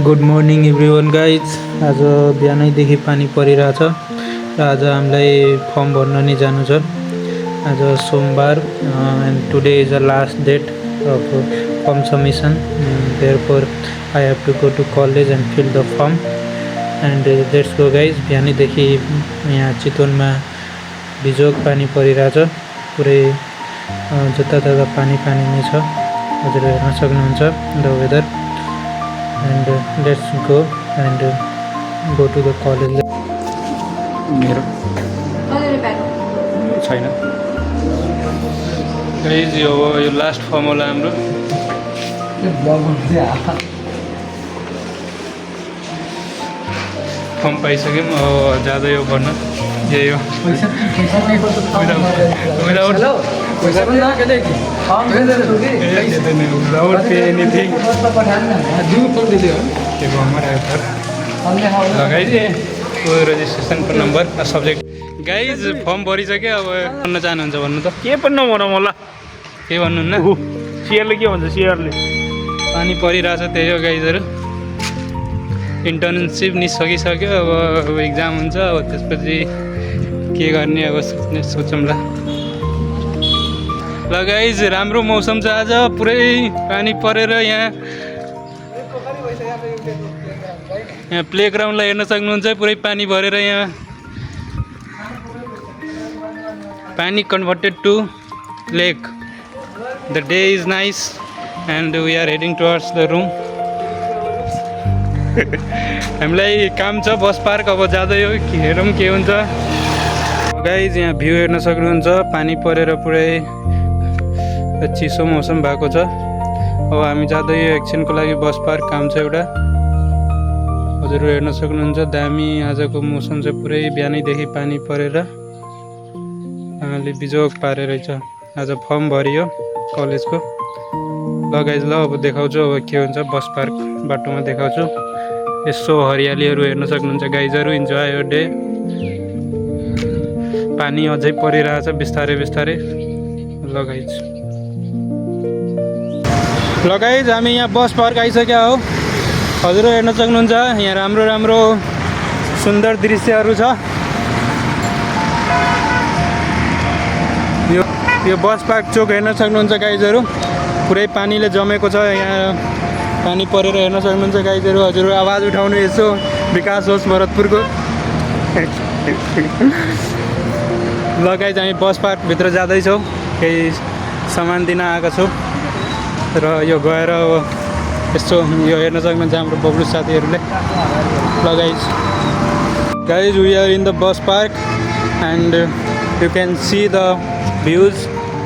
Good morning everyone guys. आज बिहानैदेखि पानी परिरहेछ र आज हामीलाई फर्म भर्न नै जानु छ। आज सोमबार and today is the last date of form submission. Therefore I have to go to college and fill the form and let's go guys. बिहानैदेखि यहाँ चितवनमा बिजोग पानी परिरहेछ, पुरै जतातता पानी नै छ। हजुर हेर्न सक्नुहुन्छ the weather and let's go and go to the college. मेरो छैन गाइज, यो लास्ट फर्म होला हाम्रो। फर्म पाइसक्यौँ, अब जाँदै हो भर्न। यही हो registration number subject. Guys form भरिसक्यो, अब भन्न चाहनुहुन्छ भन्नु त? के पनि नभनौँ होला, के भन्नुहुन्न? सियरले के भन्छ? सियरले पानी परिरहेछ, त्यही हो गाइजहरू। इन्टर्नसिप नि सकिसक्यो, अब इक्जाम हुन्छ। अब त्यसपछि के गर्ने अब सोचौँला। ल गाइज, राम्रो मौसम छ आज, पुरै पानी परेर यहाँ प्लेग्राउन्डलाई हेर्न सक्नुहुन्छ। पुरै पानी भरेर यहाँ पानी converted to lake. The day is nice and we are heading towards the room. हामीलाई काम छ बस पार्क, अब जाँदै हो। हेरौँ के हुन्छ। गाइज यहाँ भ्यू हेर्न सक्नुहुन्छ, पानी परेर पुरै चिसो मौसम भएको छ। अब हामी जाँदै एकछिनको लागि बस पार्क, काम छ एउटा। हजुरहरू हेर्न सक्नुहुन्छ दामी आजको मौसम चाहिँ। पुरै बिहानैदेखि पानी परेर आमाले बिजोग पारेर रहेछ। आज फर्म भरियो कलेजको। ल गाइज, ल अब देखाउँछु अब के हुन्छ। बस पार्क बाटोमा देखाउँछु। यसो हरियालीहरू हेर्न सक्नुहुन्छ गाइजहरू। Enjoy your day. पानी अझै परिरहेछ बिस्तारै बिस्तारै। ल गाइज हामी यहाँ बस पार्क आइसक्यो हो। हजुर हेर्न सक्नुहुन्छ यहाँ राम्रो राम्रो सुन्दर दृश्यहरू छ। यो बस पार्क चोक हेर्न सक्नुहुन्छ गाइजहरू। पुरै पानीले जमेको छ यहाँ, पानी परेर हेर्न सक्नुहुन्छ गाइजहरू। हजुर आवाज उठाउनु यसो, विकास होस् भरतपुरको। ल गाइज, हामी बस पार्कभित्र जाँदैछौँ। केही सामान दिन आएको छौँ र यो गएर यसो यो हेर्न सक्नुहुन्छ हाम्रो बब्लु साथीहरूले। ल guys we are in the bus park and you can see the views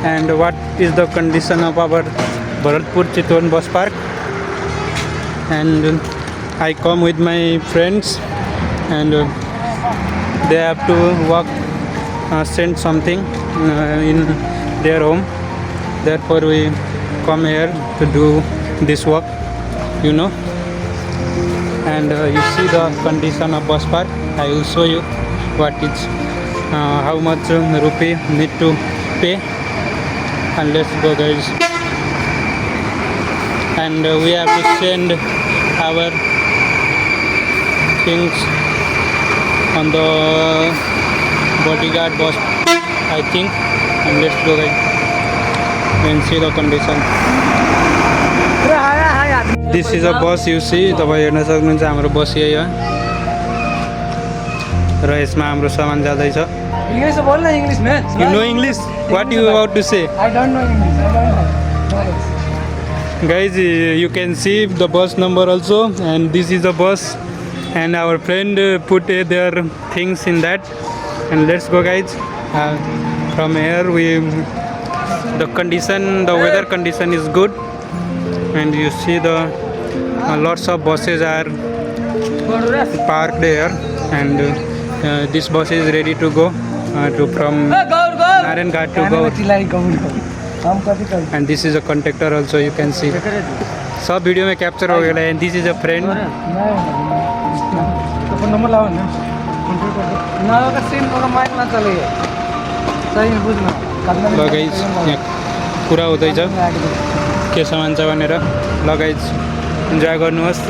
and what is the condition of our Bharatpur Chitwan bus park. And I come with my friends and they have to work send something in their home. Therefore we come here to do this work, you know. And you see the condition of bus park. I will show you what is how much rupee need to pay. And let's go guys. And we have to send our things on the bodyguard bus, I think. And let's go guys and see the condition. This is a bus you see. तपाईं हेर्न सक्नुहुन्छ हाम्रो बस यही हो र यसमा हाम्रो सामान जाँदैछ। इंग्लिश बोल ना, इंग्लिश में। You know English? What you about to say? I don't know English. I don't know. Guys, you can see the bus number also, and this is the bus, and our friend put their things in that. And let's go guys. From here the condition, the weather condition is good, and you see the lots of buses are parked there, and this bus is ready to go to from Narayan Ghat to Gaur. And this is a conductor also, you can see. Sub video में capture हो गया है। And this is a friend. ल guys यहाँ कुरा हुँदैछ के सामान छ भनेर। ल गाइज इन्जोय गर्नुहोस्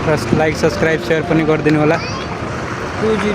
र लाइक सब्सक्राइब सेयर पनि गरिदिनु होला 20